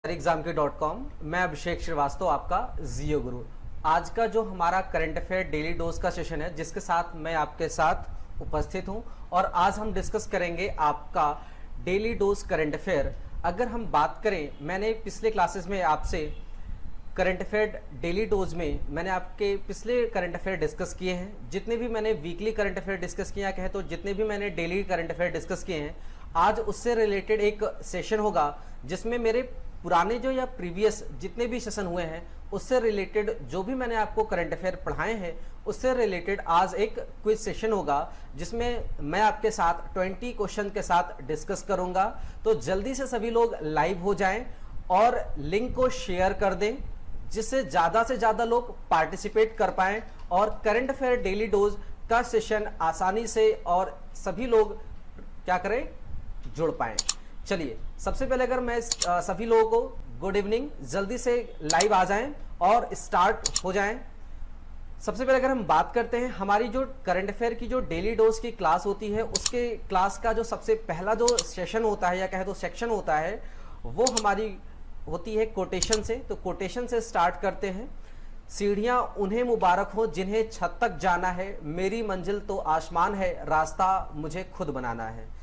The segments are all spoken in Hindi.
exam.com। मैं अभिषेक श्रीवास्तव, आपका जियो गुरु। आज का जो हमारा करंट अफेयर डेली डोज का सेशन है, जिसके साथ मैं आपके साथ उपस्थित हूं, और आज हम डिस्कस करेंगे आपका डेली डोज करंट अफेयर। अगर हम बात करें, मैंने पिछले क्लासेस में आपसे करंट अफेयर डेली डोज में मैंने आपके पिछले करंट अफेयर डिस्कस किए हैं। जितने भी मैंने वीकली करंट अफेयर डिस्कस किया कहे तो जितने भी मैंने डेली करंट अफेयर डिस्कस किए हैं, आज उससे रिलेटेड एक सेशन होगा जिसमें मेरे पुराने जो या प्रीवियस जितने भी सेशन हुए हैं उससे रिलेटेड जो भी मैंने आपको करंट अफेयर पढ़ाए हैं उससे रिलेटेड आज एक क्विज सेशन होगा, जिसमें मैं आपके साथ 20 क्वेश्चन के साथ डिस्कस करूंगा। तो जल्दी से सभी लोग लाइव हो जाएं और लिंक को शेयर कर दें, जिससे ज्यादा लोग पार्टिसिपेट कर पाएं और करंट अफेयर डेली डोज का सेशन आसानी से और सभी लोग क्या करें, जुड़ पाएं। चलिए, सबसे पहले अगर मैं सभी लोगों को गुड इवनिंग, जल्दी से लाइव आ जाएं और स्टार्ट हो जाएं। सबसे पहले अगर हम बात करते हैं, हमारी जो करंट अफेयर की जो डेली डोज की क्लास होती है, उसके क्लास का जो सबसे पहला जो सेशन होता है या कहे तो सेक्शन होता है, वो हमारी होती है कोटेशन से। तो कोटेशन से स्टार्ट करते हैं। सीढ़ियां उन्हें मुबारक हो जिन्हें छत तक जाना है, मेरी मंजिल तो आसमान है, रास्ता मुझे खुद बनाना है।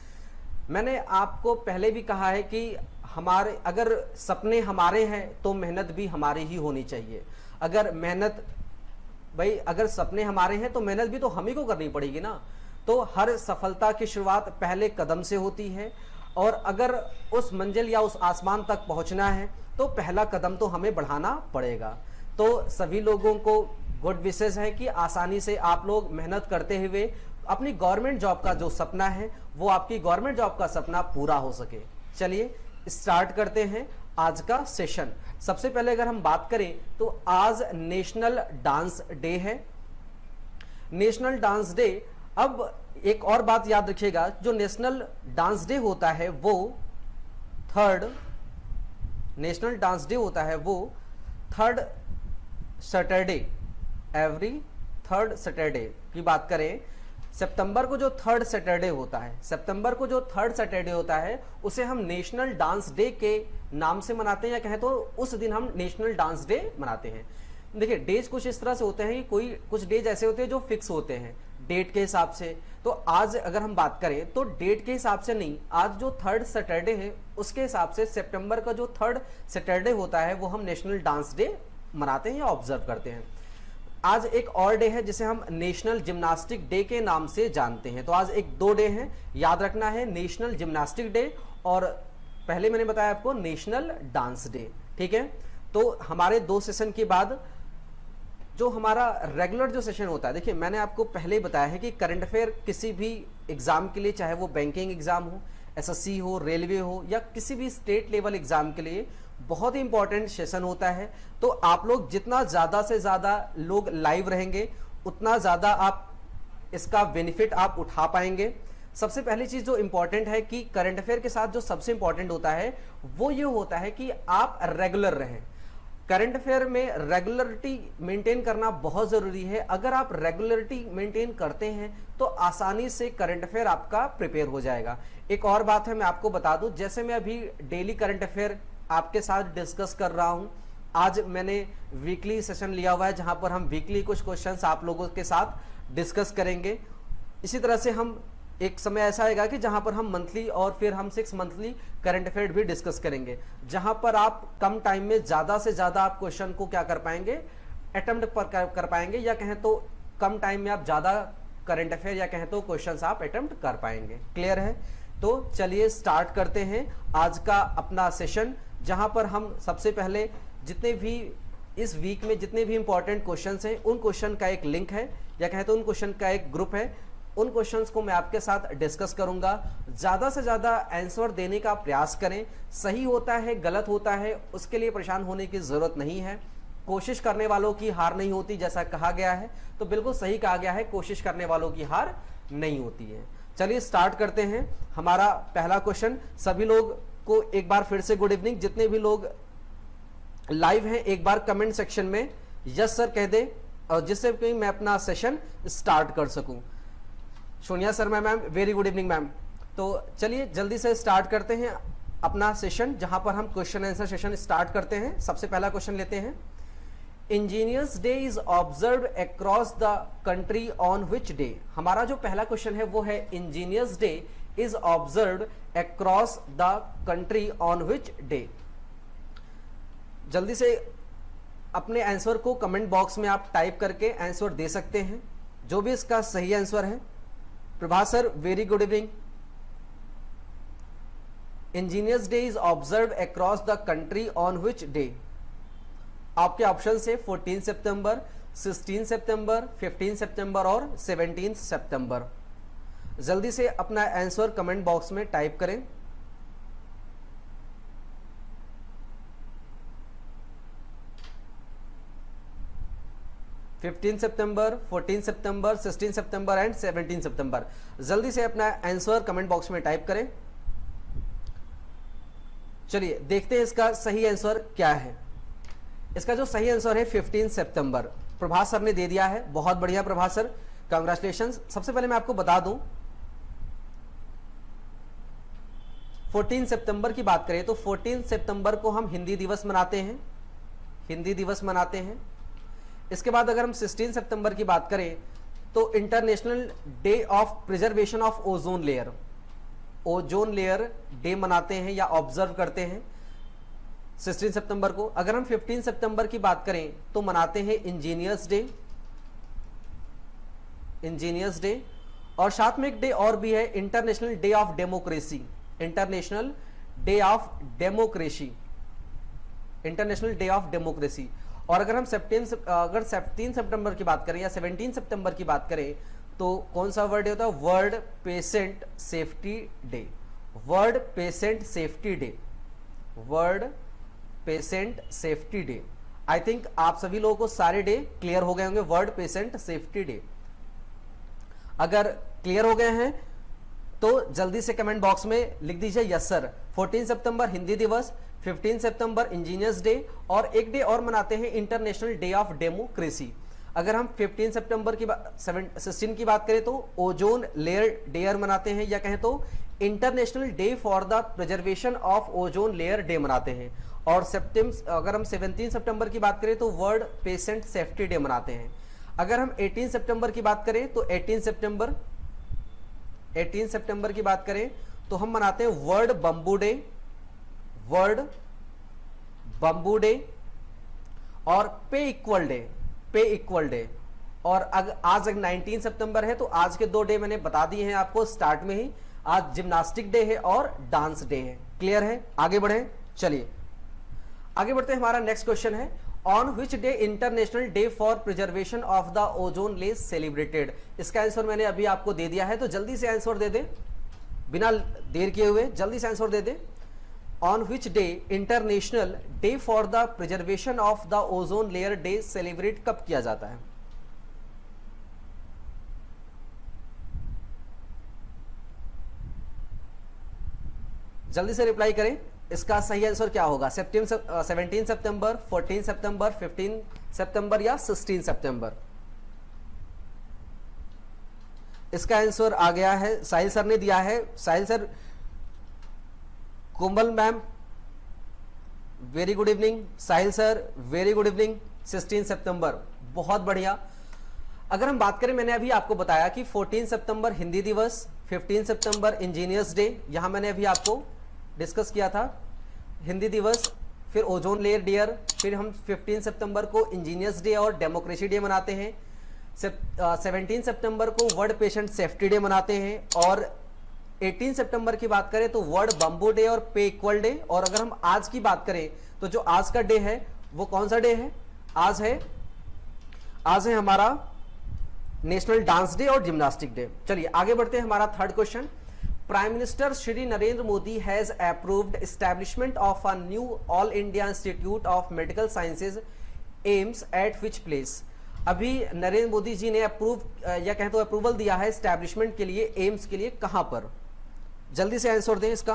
मैंने आपको पहले भी कहा है कि हमारे अगर सपने हमारे हैं तो मेहनत भी हमारी ही होनी चाहिए। अगर सपने हमारे हैं तो मेहनत भी तो हम ही को करनी पड़ेगी ना। तो हर सफलता की शुरुआत पहले कदम से होती है, और अगर उस मंजिल या उस आसमान तक पहुंचना है तो पहला कदम तो हमें बढ़ाना पड़ेगा। तो सभी लोगों को गुड विशेस है कि आसानी से आप लोग मेहनत करते हुए अपनी गवर्नमेंट जॉब का जो सपना है, वो आपकी गवर्नमेंट जॉब का सपना पूरा हो सके। चलिए स्टार्ट करते हैं आज का सेशन। सबसे पहले अगर हम बात करें तो आज नेशनल डांस डे है। नेशनल डांस डे, अब एक और बात याद रखिएगा, जो नेशनल डांस डे होता है वो third Saturday, every third Saturday की बात करें, सितंबर को जो थर्ड सैटरडे होता है उसे हम नेशनल डांस डे के नाम से मनाते हैं, या कहें तो उस दिन हम नेशनल डांस डे मनाते हैं। देखिए, डेज कुछ इस तरह से होते हैं कि कुछ डेज ऐसे होते हैं जो फिक्स होते हैं डेट के हिसाब से। तो आज अगर हम बात करें तो डेट के हिसाब से नहीं, आज जो थर्ड सैटरडे है उसके हिसाब से सितंबर का जो थर्ड सैटरडे होता है वो हम नेशनल डांस डे मनाते हैं या ऑब्जर्व करते हैं। आज एक और डे है जिसे हम नेशनल जिम्नास्टिक डे के नाम से जानते हैं। तो आज एक दो डे हैं, याद रखना है, नेशनल जिम्नास्टिक डे और पहले मैंने बताया आपको नेशनल डांस डे। ठीक है, तो हमारे दो सेशन के बाद जो हमारा रेगुलर जो सेशन होता है, देखिए मैंने आपको पहले ही बताया है कि करंट अफेयर किसी भी एग्जाम के लिए, चाहे वो बैंकिंग एग्जाम हो, एसएससी हो, रेलवे हो, या किसी भी स्टेट लेवल एग्जाम के लिए बहुत ही इंपॉर्टेंट सेशन होता है। तो आप लोग जितना ज्यादा से ज्यादा लोग लाइव रहेंगे उतना ज्यादा आप इसका बेनिफिट आप उठा पाएंगे। सबसे पहली चीज जो इंपॉर्टेंट है कि करंट अफेयर के साथ जो सबसे इंपॉर्टेंट होता है वो ये होता है कि आप रेगुलर रहें। करंट अफेयर में रेगुलरिटी मेंटेन करना बहुत जरूरी है। अगर आप रेगुलरिटी मेंटेन करते हैं तो आसानी से करंट अफेयर आपका प्रिपेयर हो जाएगा। एक और बात है, मैं आपको बता दूं, जैसे मैं अभी डेली करंट अफेयर आपके साथ डिस्कस कर रहा हूं, आज मैंने वीकली सेशन लिया हुआ है जहां पर हम वीकली कुछ क्वेश्चंस आप लोगों के साथ डिस्कस करेंगे। इसी तरह से हम एक समय ऐसा आएगा कि जहां पर हम मंथली और फिर हम 6 मंथली करंट अफेयर भी डिस्कस करेंगे, जहां पर आप कम टाइम में ज्यादा से ज्यादा आप क्वेश्चन को क्या कर पाएंगे, अटेम्प्ट कर पाएंगे, या कहें तो कम टाइम में आप ज्यादा करंट अफेयर या कहें तो क्वेश्चंस आप अटेम्प्ट कर पाएंगे। क्लियर है? तो चलिए स्टार्ट करते हैं आज का अपना सेशन, जहां पर हम सबसे पहले जितने भी इस वीक में जितने भी इंपॉर्टेंट क्वेश्चंस हैं उन क्वेश्चन का एक लिंक है, या कहें तो उन क्वेश्चन का एक ग्रुप है, उन क्वेश्चंस को मैं आपके साथ डिस्कस करूंगा। ज्यादा से ज्यादा आंसर देने का प्रयास करें। सही होता है, गलत होता है, उसके लिए परेशान होने की जरूरत नहीं है। कोशिश करने वालों की हार नहीं होती, जैसा कहा गया है, तो बिल्कुल सही कहा गया है, कोशिश करने वालों की हार नहीं होती है। चलिए स्टार्ट करते हैं हमारा पहला क्वेश्चन। सभी लोग को एक बार फिर से गुड इवनिंग। जितने भी लोग लाइव हैं एक बार कमेंट सेक्शन में यस सर कह दे, और जिससे कि मैं अपना सेशन स्टार्ट कर सकूं। Sonia Sharma ma'am, very good evening ma'am. तो चलिए जल्दी से स्टार्ट करते हैं। अपना सेशन जहां पर हम क्वेश्चन आंसर सेशन स्टार्ट करते हैं। सबसे पहला क्वेश्चन लेते हैं। Engineers day is observe across the country on which day. हमारा जो पहला क्वेश्चन है वो है engineers day is observe across the country on which day. जल्दी से अपने आंसर को कमेंट बॉक्स में आप टाइप करके आंसर दे सकते हैं, जो भी इसका सही आंसर है। Prabhat sir very good evening. Engineers day is observe across the country on which day. आपके ऑप्शन है 14 सितंबर, 16 सितंबर, 15 सितंबर और 17 सितंबर। जल्दी से अपना आंसर कमेंट बॉक्स में टाइप करें। Fifteen September, 14 September, 16 September and 17 सितंबर। जल्दी से अपना आंसर कमेंट बॉक्स में टाइप करें। चलिए देखते हैं इसका सही आंसर क्या है। इसका जो सही आंसर है 15 सितंबर। प्रभात सर ने दे दिया है, बहुत बढ़िया प्रभात सर, कांग्रेचुलेशन। सबसे पहले मैं आपको बता दूं 14 सितंबर की बात करें तो 14 सितंबर को हम हिंदी दिवस मनाते हैं, हिंदी दिवस मनाते हैं। इसके बाद अगर हम 16 सितंबर की बात करें तो international day of preservation of ozone layer, ozone layer day मनाते हैं या ऑब्जर्व करते हैं 16 सितंबर को। अगर हम 15 सितंबर की बात करें तो मनाते हैं इंजीनियर्स डे, इंजीनियर्स डे। और साथ में एक डे और भी है international day of democracy, international day of democracy, international day of democracy. और अगर हम 17 सितंबर की बात करें या 17 सितंबर की बात करें तो कौन सा वर्ड होता है? World patient safety day, world patient safety day, world patient safety day. I think आप सभी लोगों को सारे डे क्लियर हो गए होंगे। वर्ल्ड पेशेंट सेफ्टी डे अगर क्लियर हो गए हैं तो जल्दी से कमेंट बॉक्स में लिख दीजिए यस सर। 14 सितंबर हिंदी दिवस, 15 सितंबर इंजीनियर्स डे और एक डे और मनाते हैं इंटरनेशनल डे ऑफ डेमोक्रेसी। अगर हम 15 सितंबर की 16 की बात करें तो ओजोन लेयर डे मनाते हैं या कहें तो international day for the preservation of ozone layer day मनाते हैं। और अगर हम 17 सितंबर की बात करें तो वर्ल्ड पेशेंट सेफ्टी डे मनाते हैं। अगर हम 18 सितंबर की बात करें तो 18 सितंबर की बात करें तो हम मनाते हैं world bamboo day, world bamboo day और पे इक्वल डे, पे इक्वल डे। और आज 19 सितंबर है तो आज के दो डे मैंने बता दिए हैं आपको स्टार्ट में ही। आज जिम्नास्टिक डे है और डांस डे है। क्लियर है? आगे बढ़े, चलिए आगे बढ़ते हैं। हमारा नेक्स्ट क्वेश्चन है on which day international day for preservation of the ozone layer celebrated. इसका आंसर मैंने अभी आपको दे दिया है तो जल्दी से आंसर दे दे, बिना देर किए हुए जल्दी से answer they they. On which day international day for the preservation of the ozone layer day celebrate कब किया जाता है? जल्दी से रिप्लाई करें, इसका सही आंसर क्या होगा? 17 सितंबर, 14 सितंबर, 15 सितंबर या 16 सितंबर? इसका आंसर आ गया है, साहिल सर ने दिया है। साहिल सर, कोमल मैम वेरी गुड इवनिंग, साहिल सर वेरी गुड इवनिंग। 16 सितंबर, बहुत बढ़िया। अगर हम बात करें, मैंने अभी आपको बताया कि 14 सितंबर हिंदी दिवस, 15 सितंबर इंजीनियर्स डे, यहां मैंने अभी आपको डिस्कस किया था हिंदी दिवस, फिर ओजोन लेयर डे, फिर हम 15 सितंबर को इंजीनियर्स डे और डेमोक्रेसी डे मनाते हैं। 17 सितंबर को वर्ल्ड पेशेंट सेफ्टी डे मनाते हैं। और 18 सितंबर की बात करें तो वर्ल्ड बंबू डे और पे इक्वल डे। और अगर हम आज की बात करें तो जो आज का डे है वो कौन सा डे है? आज है हमारा नेशनल डांस डे और जिम्नास्टिक डे। चलिए आगे बढ़ते हैं। हमारा third question, prime minister Shri Narendra Modi has approved establishment of a knew all India institute of medical sciences aims at which place. अभी नरेंद्र मोदी जी ने या कहें तो अप्रूवल दिया है एस्टैब्लिशमेंट के लिए, एम्स के लिए, कहां पर? जल्दी से आंसर दें इसका।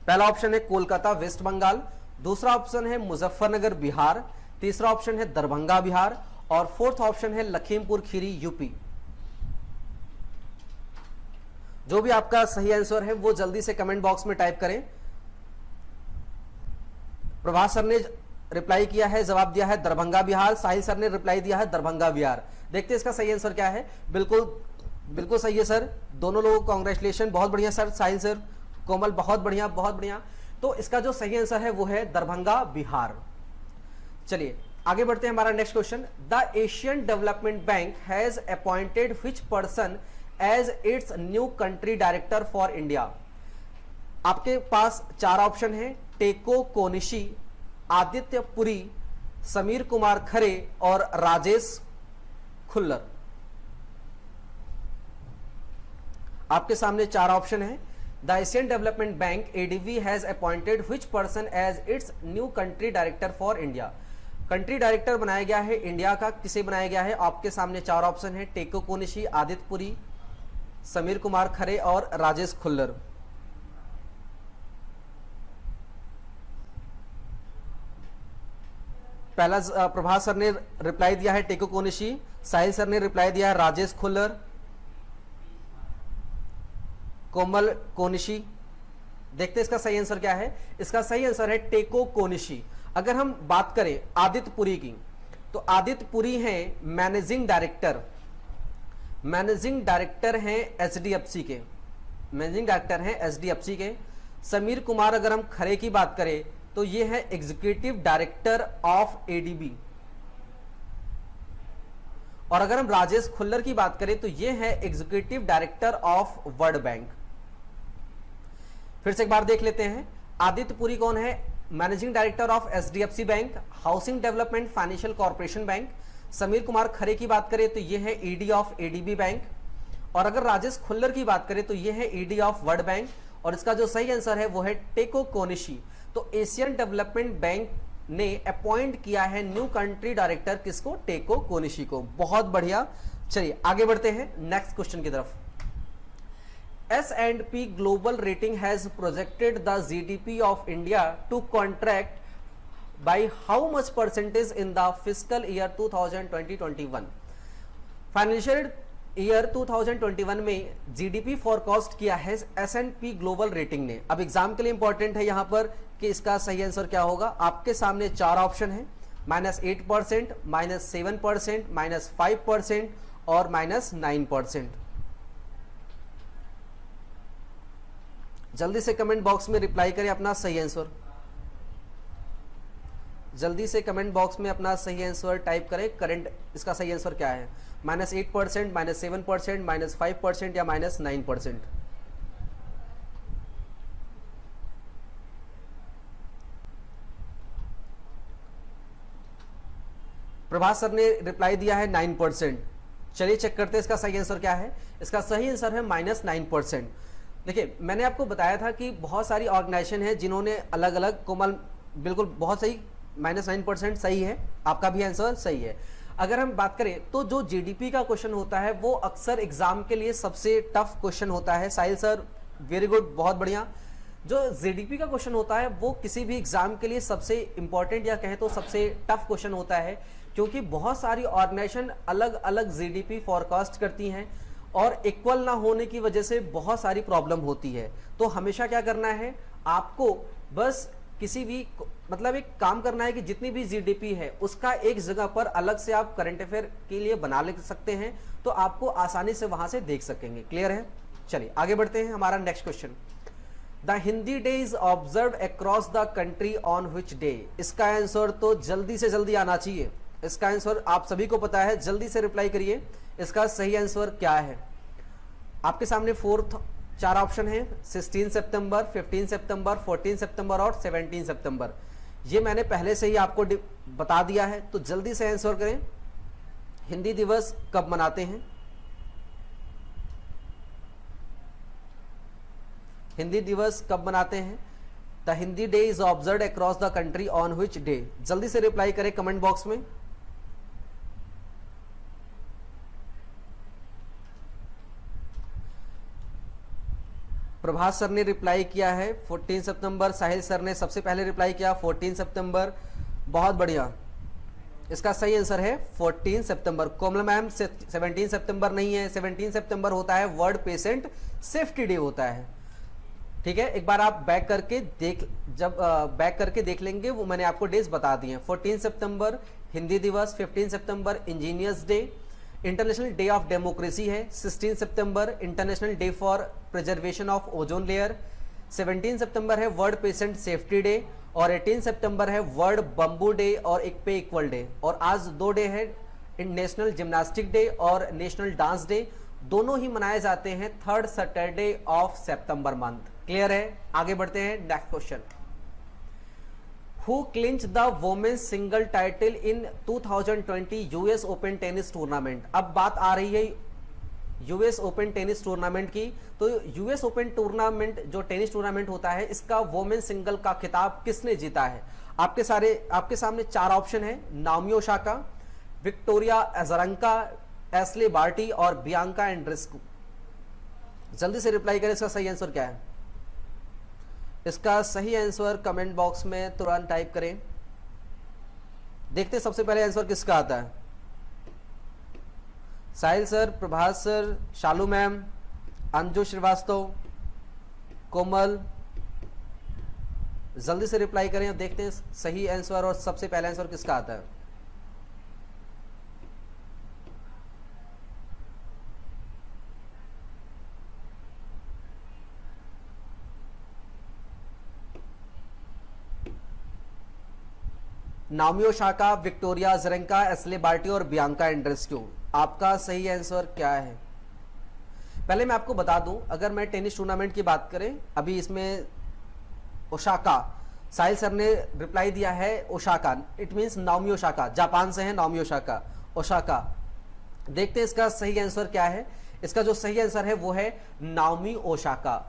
पहला ऑप्शन है कोलकाता वेस्ट बंगाल, दूसरा ऑप्शन है मुजफ्फरनगर बिहार, तीसरा ऑप्शन है दरभंगा बिहार और फोर्थ ऑप्शन है लखीमपुर खीरी यूपी। जो भी आपका सही आंसर है वो जल्दी से कमेंट बॉक्स में टाइप करें। प्रभास सर ने रिप्लाई किया है, जवाब दिया है दरभंगा बिहार। साहिल सर ने रिप्लाई दिया है दरभंगा बिहार। देखते हैं इसका सही आंसर क्या है। बिल्कुल सही है सर, दोनों लोगों को कांग्रेचुलेशन, बहुत बढ़िया सर। साहिल सर, कोमल, बहुत बढ़िया बहुत बढ़िया। तो इसका जो सही आंसर है वो है दरभंगा बिहार। चलिए आगे बढ़ते हैं। हमारा next question, the Asian Development Bank has appointed which person as its new country director for India. आपके पास चार ऑप्शन है, टेको कोनिशी, आदित्य पुरी, समीर कुमार खरे और राजेश खुल्लर। आपके सामने चार ऑप्शन है। The Asian Development Bank ADB has appointed which person as its new country director for India. Country director बनाया गया है इंडिया का, किसे बनाया गया है? आपके सामने चार ऑप्शन है, टेको कोनिशी, आदित्य पुरी, समीर कुमार खरे और राजेश खुल्लर। पहला प्रभास सर ने रिप्लाई दिया है टेको कोनिशी, साहिल सर ने रिप्लाई दिया है राजेश खुल्लर, कोमल कोनिशी। देखते हैं इसका सही आंसर क्या है। इसका सही आंसर है टेको कोनिशी। अगर हम बात करें आदित्य पुरी की, तो आदित्य पुरी हैं मैनेजिंग डायरेक्टर हैं एचडीएफसी के, मैनेजिंग डायरेक्टर हैं एचडीएफसी के। समीर कुमार अगर हम खरे की बात करें तो ये है एग्जीक्यूटिव डायरेक्टर ऑफ एडीबी, और अगर हम राजेश खुल्लर की बात करें तो ये है executive director of world bank. फिर से एक बार देख लेते हैं। आदित्य पुरी कौन है? Managing director of HDFC bank, housing development financial corporation bank. Sameer Kumar Khare की बात करें तो ये है ईडी ऑफ एडीबी बैंक, और अगर राजेश खुल्लर की बात करें तो ये है ईडी ऑफ वर्ल्ड बैंक, और इसका जो सही आंसर है वो है टेको कोनिशी। तो एशियन डेवलपमेंट बैंक ने अपॉइंट किया है न्यू कंट्री डायरेक्टर, किसको? टेको कोनिशी को। बहुत बढ़िया। चलिए आगे बढ़ते हैं नेक्स्ट क्वेश्चन की तरफ। S&P Global Rating has projected the GDP of India to contract by how much percentage in the fiscal year 2020-21? Financial year 2021 में जीडीपी फोरकास्ट किया है S&P ग्लोबल रेटिंग ने। अब एग्जाम के लिए इंपॉर्टेंट है यहां पर कि इसका सही आंसर क्या होगा। आपके सामने चार ऑप्शन है, -8%, -7%, -5% और -9%। जल्दी से कमेंट बॉक्स में रिप्लाई करें अपना सही आंसर, जल्दी से कमेंट बॉक्स में अपना सही आंसर टाइप करें। करंट इसका सही आंसर क्या है? -8%, -7%, -5% या -9%। प्रभास सर ने रिप्लाई दिया है 9%। चलिए चेक करते हैं इसका सही आंसर क्या है। इसका सही आंसर है -9%। देखिए मैंने आपको बताया था कि बहुत सारी ऑर्गेनाइजेशन है जिन्होंने अलग अलग, कोमल बिल्कुल बहुत सही, -9% सही है, आपका भी आंसर सही है। अगर हम बात करें तो जो जीडीपी का क्वेश्चन होता है वो अक्सर एग्जाम के लिए सबसे टफ क्वेश्चन होता है। साहिल सर वेरी गुड, बहुत बढ़िया। जो जीडीपी का क्वेश्चन होता है वो किसी भी एग्जाम के लिए सबसे इंपॉर्टेंट या कहें तो सबसे टफ क्वेश्चन होता है, क्योंकि बहुत सारी ऑर्गेनाइजेशन अलग अलग जीडीपी फॉरकास्ट करती हैं और इक्वल ना होने की वजह से बहुत सारी प्रॉब्लम होती है। तो हमेशा क्या करना है आपको, बस किसी भी मतलब एक काम करना है कि जितनी भी जीडीपी है उसका एक जगह पर अलग से आप करंट अफेयर के लिए बना ले सकते हैं, तो आपको आसानी से वहां से देख सकेंगे। क्लियर है? चलिए आगे बढ़ते हैं। हमारा next question, the Hindi day is observe across the country on which day. इसका आंसर तो जल्दी से जल्दी आना चाहिए। इसका आंसर आप सभी को पता है, जल्दी से रिप्लाई करिए। इसका सही आंसर क्या है? आपके सामने चार ऑप्शन है, 16 सितंबर, 15 सितंबर, 14 सितंबर और 17 सितंबर। ये मैंने पहले से ही आपको बता दिया है, तो जल्दी से आंसर करें। हिंदी दिवस कब मनाते हैं? हिंदी दिवस कब मनाते हैं? The Hindi day is observe across the country on which day. जल्दी से रिप्लाई करें कमेंट बॉक्स में। प्रभास सर ने रिप्लाई किया है 14 सितंबर। साहिल सर ने सबसे पहले रिप्लाई किया 14 सितंबर। बहुत बढ़िया। इसका सही आंसर है 14 सितंबर। कोमल मैम 17 सितंबर नहीं है, 17 सितंबर होता है वर्ल्ड पेशेंट सेफ्टी डे होता है। ठीक है, एक बार आप बैक करके देख लेंगे, वो मैंने आपको डेज बता दिए हैं। 14 सितंबर हिंदी दिवस, 15 सितंबर engineers day, international day of democracy है। 16 सितंबर international day for preservation of ozone layer. 17 सितंबर है वर्ल्ड पेशेंट सेफ्टी डे और 18 सितंबर है वर्ल्ड बम्बू डे और एक पे इक्वल डे। और आज 2 डे है, नेशनल जिम्नास्टिक डे और नेशनल डांस डे, दोनों ही मनाए जाते हैं 3rd Saturday of September month. Clear है, आगे बढ़ते हैं। Next question, who clinch the women's single title in 2020 US open tennis tournament. अब बात आ रही है यूएस ओपन टेनिस टूर्नामेंट की। तो यूएस ओपन टूर्नामेंट जो टेनिस टूर्नामेंट होता है, इसका वोमेन सिंगल का खिताब किसने जीता है? आपके सामने 4 ऑप्शन है, Naomi Osaka, Victoria Azarenka, Ashleigh Barty और बियांका एंड्रेस्कू। जल्दी से रिप्लाई करें, इसका सही आंसर क्या है? इसका सही आंसर कमेंट बॉक्स में तुरंत टाइप करें। देखते हैं सबसे पहले आंसर किसका आता है। साहिल सर, प्रभात सर, शालू मैम, अंजू श्रीवास्तव, कोमल, जल्दी से रिप्लाई करें। अब देखते हैं सही आंसर और सबसे पहला आंसर किसका आता है। Naomi Osaka, Victoria Azarenka, Ashleigh Barty और बियांका एंड्रेस्क्यू। आपका सही आंसर क्या है? पहले मैं आपको बता दूं, अगर मैं टेनिस टूर्नामेंट की बात करें, अभी इसमें ओसाका, साहिल सर ने रिप्लाई दिया है Osaka, it means Naomi Osaka, Japan से है नाओमी ओसाका। देखते हैं इसका सही आंसर क्या है। इसका जो सही आंसर है वो है नाओमी ओसाका।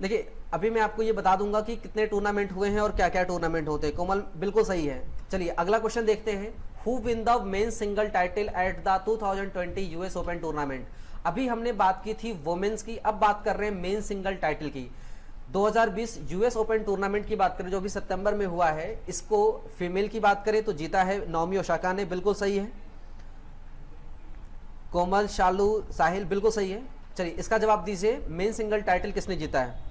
देखिए, अभी मैं आपको ये बता दूंगा कि कितने टूर्नामेंट हुए हैं और क्या क्या टूर्नामेंट होते हैं। कोमल बिल्कुल सही है। चलिए अगला क्वेश्चन देखते हैं, who win the men single title at the 2020 US open tournament. अभी हमने बात की थी वुमेन्स की, अब बात कर रहे हैं मेन सिंगल टाइटल की। 2020 यूएस ओपन टूर्नामेंट की बात करें जो भी सितंबर में हुआ है, इसको फीमेल की बात करें तो जीता है नाओमी ओसाका ने, बिल्कुल सही है। कोमल, शालू, साहिल बिल्कुल सही है। चलिए इसका जवाब दीजिए, मेन सिंगल टाइटल किसने जीता है?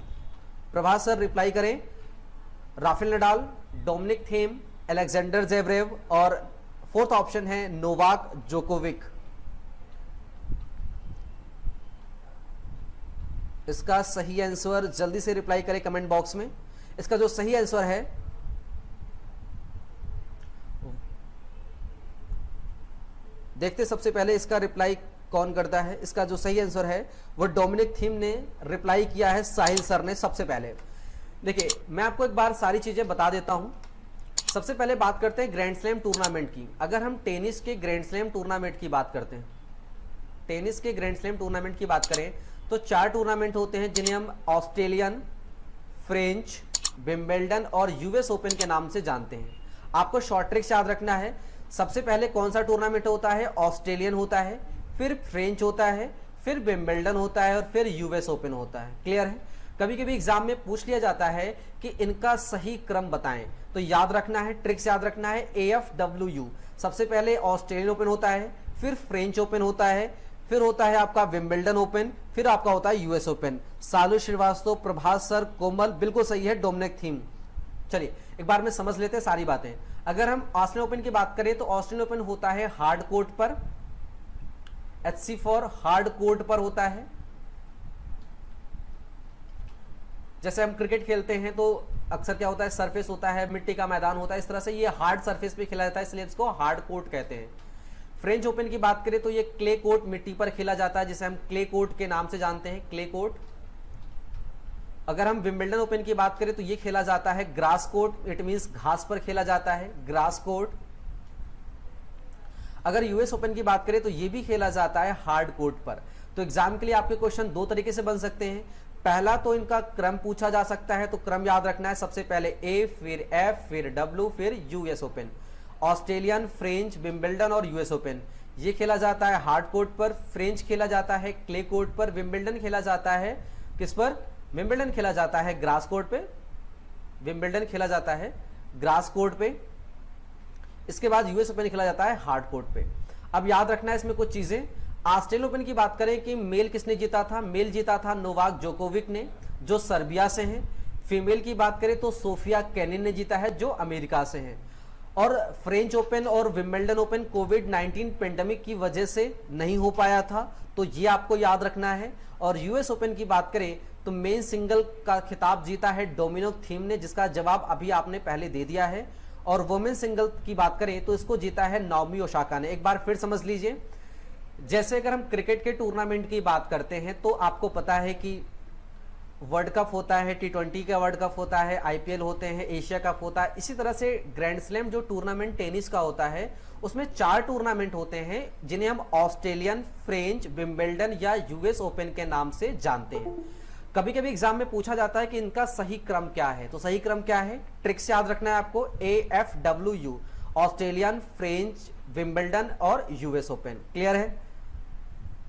प्रभात सर रिप्लाई करें। Rafael Nadal, Dominic Thiem, Alexander Zverev और 4th ऑप्शन है नोवाक जोकोविक। इसका सही आंसर जल्दी से रिप्लाई करें कमेंट बॉक्स में। इसका जो सही आंसर है देखते सबसे पहले इसका रिप्लाई कौन करता है। इसका जो सही आंसर है वो डोमिनिक थीम ने रिप्लाई किया है साहिल सर ने सबसे पहले। देखिए मैं आपको एक बार सारी चीजें बता देता हूं। सबसे पहले बात करते हैं ग्रैंड स्लैम टूर्नामेंट की। अगर हम टेनिस के ग्रैंड स्लैम टूर्नामेंट की बात करते हैं, टेनिस के ग्रैंड स्लैम टूर्नामेंट की बात करें तो 4 टूर्नामेंट होते हैं जिन्हें हम ऑस्ट्रेलियन, फ्रेंच, विंबलडन और यूएस ओपन के नाम से जानते हैं। आपको शॉर्ट ट्रिक्स याद रखना है। सबसे पहले कौन सा टूर्नामेंट होता है? ऑस्ट्रेलियन होता है, फिर फ्रेंच होता है, फिर विंबलडन होता है और फिर यूएस ओपन होता है। क्लियर है? कभी कभी एग्जाम में पूछ लिया जाता है कि इनका सही क्रम बताएं, तो याद रखना है, ट्रिक्स याद रखना है। AFWU सबसे पहले ऑस्ट्रेलियन ओपन होता है, फिर फ्रेंच ओपन होता है, फिर होता है आपका विंबलडन ओपन, फिर आपका होता है यूएस ओपन। सालू श्रीवास्तव, प्रभात सर, कोमल बिल्कुल सही है, डोमिनिक थीम। चलिए एक बार में समझ लेते हैं सारी बातें। अगर हम ऑस्ट्रेलियन ओपन की बात करें तो ऑस्ट्रेलियन ओपन होता है हार्ड कोर्ट पर, HC फॉर हार्ड कोर्ट पर होता है। जैसे हम क्रिकेट खेलते हैं तो अक्सर क्या होता है, सरफेस होता है, मिट्टी का मैदान होता है, इस तरह से ये हार्ड सरफेस पे खेला जाता है, इसलिए इसको हार्ड कोर्ट कहते हैं। फ्रेंच ओपन की बात करें तो ये क्ले कोर्ट, मिट्टी पर खेला जाता है, जिसे हम क्ले कोर्ट के नाम से जानते हैं, क्ले कोर्ट। अगर हम विंबलडन ओपन की बात करें तो ये खेला जाता है ग्रास कोर्ट, इट मींस घास पर खेला जाता है, ग्रास कोर्ट। अगर यूएस ओपन की बात करें तो ये भी खेला जाता है हार्ड कोर्ट पर। तो एग्जाम के लिए आपके क्वेश्चन 2 तरीके से बन सकते हैं। पहला तो इनका क्रम पूछा जा सकता है, तो क्रम याद रखना है, सबसे पहले A, फिर F, फिर W, फिर US open. Australian, French, Wimbledon और यूएस ओपन ये खेला जाता है हार्ड कोर्ट पर, फ्रेंच खेला जाता है क्ले कोर्ट पर, विंबलडन खेला जाता है किस पर? विंबलडन खेला जाता है ग्रास कोर्ट पे, विंबलडन खेला जाता है ग्रास कोर्ट पे। इसके बाद यूएस ओपन खेला जाता है हार्ड कोर्ट पे। अब याद रखना है इसमें कुछ चीजें। ऑस्ट्रेलियन ओपन की बात करें कि मेल किसने जीता था, मेल जीता था नोवाक जोकोविक ने जो सर्बिया से हैं। फीमेल की बात करें तो सोफिया केनिन ने जीता है जो अमेरिका से हैं। और फ्रेंच ओपन और विंबलडन ओपन कोविड-19 पेंडेमिक की वजह से नहीं हो पाया था, तो ये आपको याद रखना है। और यूएस ओपन की बात करें तो मेन सिंगल का खिताब जीता है डोमिनिक थीम ने, जिसका जवाब अभी आपने पहले दे दिया है। और वुमेन सिंगल की बात करें तो इसको जीता है नाओमी ओसाका ने। एक बार फिर समझ लीजिए, जैसे अगर हम क्रिकेट के टूर्नामेंट की बात करते हैं तो आपको पता है कि वर्ल्ड कप होता है, T20 का वर्ल्ड कप होता है, IPL होते हैं, एशिया कप होता है। इसी तरह से ग्रैंड स्लैम जो टूर्नामेंट टेनिस का होता है उसमें 4 टूर्नामेंट होते हैं जिन्हें हम ऑस्ट्रेलियन, फ्रेंच, विंबलडन या यूएस ओपन के नाम से जानते हैं। कभी कभी एग्जाम में पूछा जाता है कि इनका सही क्रम क्या है, तो सही क्रम क्या है, ट्रिक्स याद रखना है आपको, AFWU, ऑस्ट्रेलियन, फ्रेंच, विंबलडन और यूएस ओपन। क्लियर है।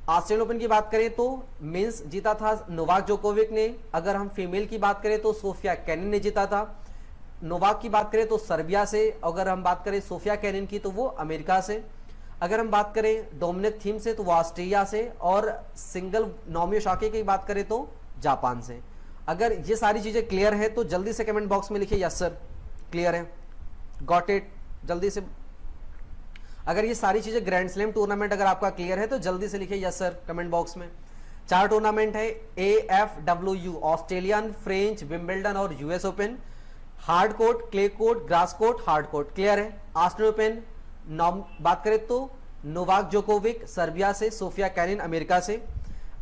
ऑस्ट्रेलियन ओपन की बात करें तो मेंस जीता था नोवाक जोकोविक ने। अगर हम फीमेल की बात करें तो सोफिया केनिन ने जीता था। नोवाक की बात करें तो सर्बिया से, अगर हम बात करें सोफिया केनिन की तो वो अमेरिका से। अगर हम बात करें डोमिनिक थीम से तो वो ऑस्ट्रेलिया से। और सिंगल नाओमी ओसाका की बात करें तो जापान से। अगर ये सारी चीजें क्लियर है तो जल्दी से कमेंट बॉक्स में लिखिए यस सर, क्लियर है, गॉट इट, जल्दी से। अगर ये सारी चीजें ग्रैंड स्लैम टूर्नामेंट अगर आपका क्लियर है तो जल्दी से लिखिए यस सर कमेंट बॉक्स में। 4 टूर्नामेंट है, AFWU, ऑस्ट्रेलियन, फ्रेंच, विंबलडन और US open. Hard court, clay court, grass court, hard court. Clear है। ऑस्ट्रेलियन ओपन बात करें तो नोवाक जोकोविक सर्बिया से, सोफिया केनिन अमेरिका से।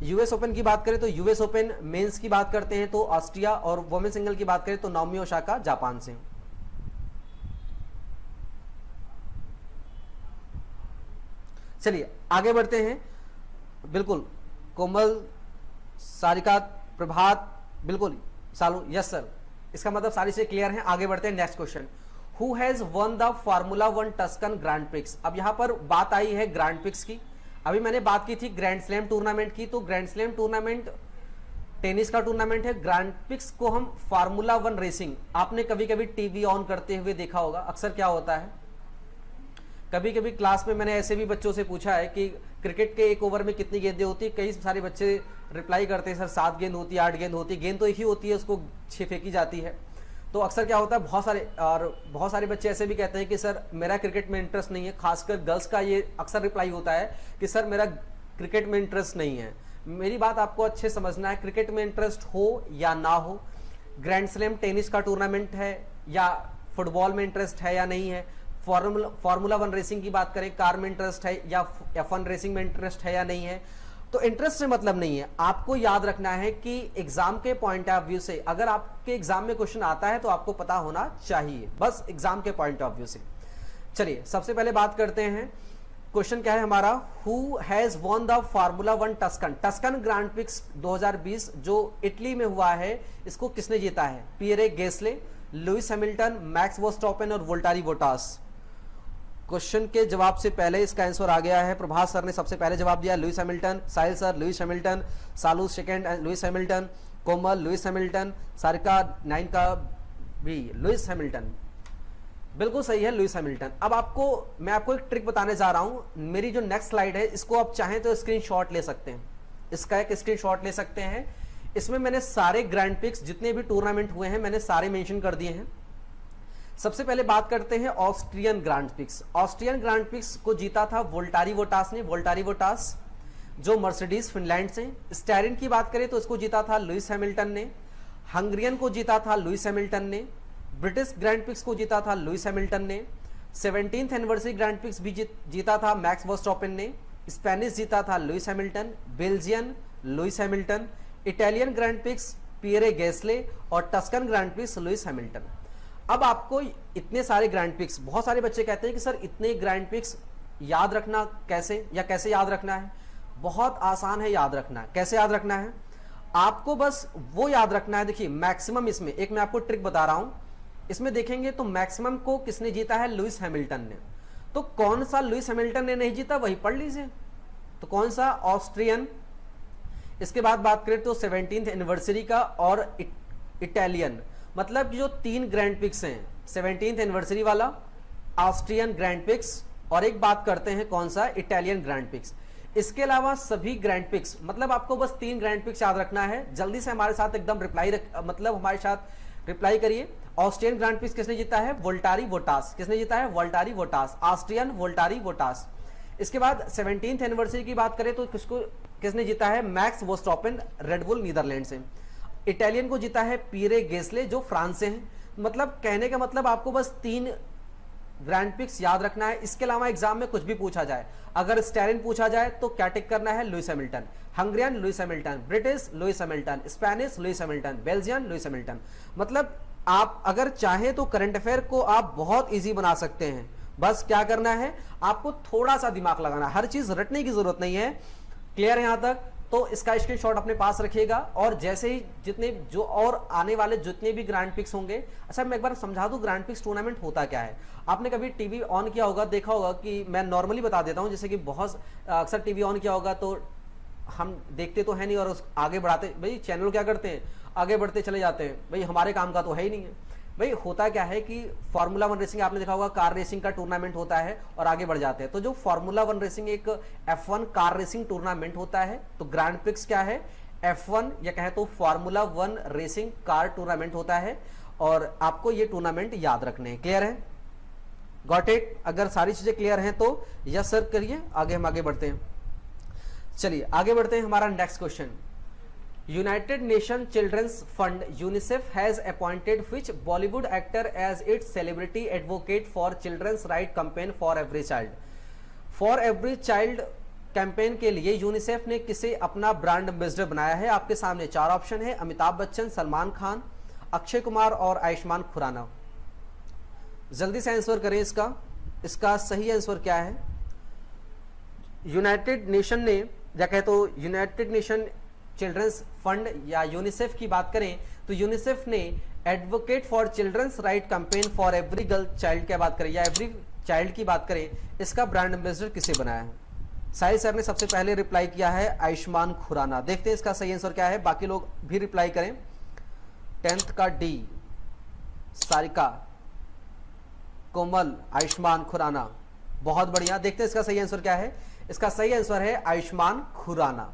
यूएस ओपन की बात करें तो यूएस ओपन मेंस की बात करते हैं तो ऑस्ट्रिया, और वुमेन सिंगल की बात करें तो नाओमी ओसाका जापान से। चलिए आगे बढ़ते हैं। बिल्कुल कोमल, सारिका, प्रभात, बिल्कुल सालू, यस सर, इसका मतलब सारी चीजें क्लियर हैं। आगे बढ़ते हैं next question. Who has one the formula 1 Tuscan grand prix. अब यहां पर बात आई है ग्रैंड प्रिक्स की। अभी मैंने बात की थी ग्रैंड स्लैम टूर्नामेंट की, तो ग्रैंड स्लैम टूर्नामेंट टेनिस का टूर्नामेंट है। ग्रैंड प्रिक्स को हम फार्मूला 1 रेसिंग, आपने कभी कभी टीवी ऑन करते हुए देखा होगा। अक्सर क्या होता है, कभी कभी क्लास में मैंने ऐसे भी बच्चों से पूछा है कि क्रिकेट के एक ओवर में कितनी गेंदें होती है। कई सारे बच्चे रिप्लाई करते हैं सर 7 गेंद होती है, 8 गेंद होती है। गेंद तो एक ही होती है, उसको 6 फेंकी जाती है। तो अक्सर क्या होता है, बहुत सारे बच्चे ऐसे भी कहते हैं कि सर मेरा क्रिकेट में इंटरेस्ट नहीं है। खासकर गर्ल्स का ये अक्सर रिप्लाई होता है कि सर मेरा क्रिकेट में इंटरेस्ट नहीं है। मेरी बात आपको अच्छे समझना है, क्रिकेट में इंटरेस्ट हो या ना हो, ग्रैंड स्लैम टेनिस का टूर्नामेंट है या फुटबॉल में इंटरेस्ट है या नहीं है, फार्मूला 1 रेसिंग की बात करें, कार में इंटरेस्ट है या F1 रेसिंग में इंटरेस्ट है या नहीं है, तो इंटरेस्ट से मतलब नहीं है। आपको याद रखना है कि एग्जाम के पॉइंट ऑफ व्यू से, अगर आपके एग्जाम में क्वेश्चन आता है तो आपको पता होना चाहिए, बस एग्जाम के पॉइंट ऑफ व्यू से। चलिए सबसे पहले बात करते हैं, क्वेश्चन क्या है हमारा, who has won the formula 1 Tuscan. Tuscan grand prix 2020 जो इटली में हुआ है, इसको किसने जीता है, Pierre Gasly, Lewis Hamilton, Max Verstappen और वोल्टारी बोटास। क्वेश्चन के जवाब से पहले इसका आंसर आ गया है। प्रभात सर ने सबसे पहले जवाब दिया लुइस हैमिल्टन, साहिल सर लुइस हैमिल्टन, सालू सेकंड लुइस हैमिल्टन, कोमल लुइस हैमिल्टन, सारिका 9 का भी लुइस हैमिल्टन। बिल्कुल सही है लुइस हैमिल्टन। अब मैं आपको एक ट्रिक बताने जा रहा हूं। मेरी जो नेक्स्ट स्लाइड है इसको आप चाहें तो स्क्रीनशॉट ले सकते हैं, इसका एक स्क्रीनशॉट ले सकते हैं। इसमें मैंने सारे ग्रैंड प्रिक्स जितने भी टूर्नामेंट हुए हैं मैंने सारे मेंशन कर दिए हैं। सबसे पहले बात करते हैं Austrian grand prix. Austrian grand prix को जीता था वोल्टारी बोटास ने, वोल्टारी बोटास जो मर्सिडीज फिनलैंड से। स्टेरिन की बात करें तो इसको जीता था लुइस हैमिल्टन ने। हंगरियन को जीता था लुइस हैमिल्टन ने। ब्रिटिश ग्रैंड प्रिक्स को जीता था लुइस हैमिल्टन ने। 17th एनिवर्सरी ग्रैंड प्रिक्स भी जीता था मैक्स वर्स्टैपेन ने। स्पेनिश जीता था Lewis Hamilton. Belgian Lewis Hamilton. Italian grand prix Pierre Gasly और Tuscan grand prix Lewis Hamilton. अब आपको इतने सारे ग्रैंड प्रिक्स, बहुत सारे बच्चे कहते हैं कि सर इतने ग्रैंड प्रिक्स याद रखना कैसे, या कैसे याद रखना है। बहुत आसान है याद रखना। कैसे याद रखना है, आपको बस वो याद रखना है। देखिए मैक्सिमम, इसमें एक मैं आपको ट्रिक बता रहा हूं, इसमें देखेंगे तो मैक्सिमम को किसने जीता है, लुइस हैमिल्टन ने। तो कौन सा लुइस हैमिल्टन ने नहीं जीता वही पढ़ लीजिए। तो कौन सा, ऑस्ट्रियन। इसके बाद बात करें तो 17th एनिवर्सरी का और इटालियन। मतलब जो 3 ग्रैंड प्रिक्स हैं, 17th एनिवर्सरी वाला, ऑस्ट्रियन ग्रैंड पिक्स और एक बात करते हैं कौन सा, इटालियन ग्रैंड पिक्स। इसके अलावा सभी ग्रैंड पिक्स, मतलब आपको बस 3 ग्रैंड पिक्स याद रखना है। जल्दी से हमारे साथ एकदम हमारे साथ रिप्लाई करिए। ऑस्ट्रियन ग्रैंड पिक्स किसने जीता है, वोल्टारी वोटास। किसने जीता है, वोल्टारी वोटास, ऑस्ट्रियन वोल्टारी वोटास। इसके बाद 17th एनिवर्सरी की बात करें तो किसने जीता है, मैक्स वर्स्टैपेन, रेडबुल नीदरलैंड से। इटालियन को जीता है पीरे गेस्ले जो फ्रांस से हैं। मतलब कहने का मतलब आपको बस 3 ग्रैंड पिक्स याद रखना है। इसके अलावा एग्जाम में कुछ भी पूछा जाए, अगर स्टेरिन पूछा जाए तो क्या टिक करना है, Lewis Hamilton, Hungarian Lewis Hamilton, British Lewis Hamilton, Spanish Louis Hamilton, Belgian Lewis Hamilton. मतलब आप अगर चाहें तो करंट अफेयर को आप बहुत इजी बना सकते हैं। बस क्या करना है, आपको थोड़ा सा दिमाग लगाना, हर चीज रटने की जरूरत नहीं है। क्लियर है यहां तक? तो इसका स्क्रीनशॉट अपने पास रखिएगा और जैसे ही जितने जो और आने वाले जितने भी ग्रैंड पिक्स होंगे। अच्छा मैं एक बार समझा दूं ग्रैंड पिक्स टूर्नामेंट होता क्या है। आपने कभी टीवी ऑन किया होगा, देखा होगा कि मैं नॉर्मली बता देता हूं, जैसे कि बहुत अक्सर टीवी ऑन किया होगा तो हम देखते तो है नहीं और आगे बढ़ाते, भाई चैनल क्या करते हैं, आगे बढ़ते चले जाते हैं, भाई हमारे काम का तो है ही नहीं है। भाई होता क्या है कि फार्मूला 1 रेसिंग आपने देखा होगा, कार रेसिंग का टूर्नामेंट होता है और आगे बढ़ जाते हैं। तो जो फार्मूला 1 रेसिंग एक F1 कार रेसिंग टूर्नामेंट होता है, तो ग्रैंड पिक्स क्या है, F1 या कहे तो फार्मूला 1 रेसिंग कार टूर्नामेंट होता है और आपको ये टूर्नामेंट याद रखने हैं। क्लियर है, गॉट इट? अगर सारी चीजें क्लियर हैं तो यस सर करिए, आगे हम आगे बढ़ते हैं। चलिए आगे बढ़ते हैं। हमारा next question, United Nation children's fund UNICEF has appointed which Bollywood actor as its celebrity advocate for children's right campaign for every child. For every child campaign के लिए यूनिसेफ ने किसे अपना ब्रांड एम्बेसडर बनाया है? आपके सामने 4 ऑप्शन है, अमिताभ बच्चन, सलमान खान, अक्षय कुमार और आयुष्मान खुराना। जल्दी से आंसर करें इसका सही आंसर क्या है? यूनाइटेड नेशन ने या कहे तो यूनाइटेड नेशन चिल्ड्रंस फंड या यूनिसेफ की बात करें तो यूनिसेफ ने advocate for children's right campaign for every girl child की बात करें या एवरी चाइल्ड की बात करें, इसका ब्रांड एम्बेसडर किसे बनाया है? साहिल सर ने सबसे पहले रिप्लाई किया है आयुष्मान खुराना। देखते हैं इसका सही आंसर क्या है, बाकी लोग भी रिप्लाई करें। 10th का डी, सारिका, कोमल, आयुष्मान खुराना, बहुत बढ़िया। देखते हैं इसका सही आंसर क्या है। इसका सही आंसर है आयुष्मान खुराना।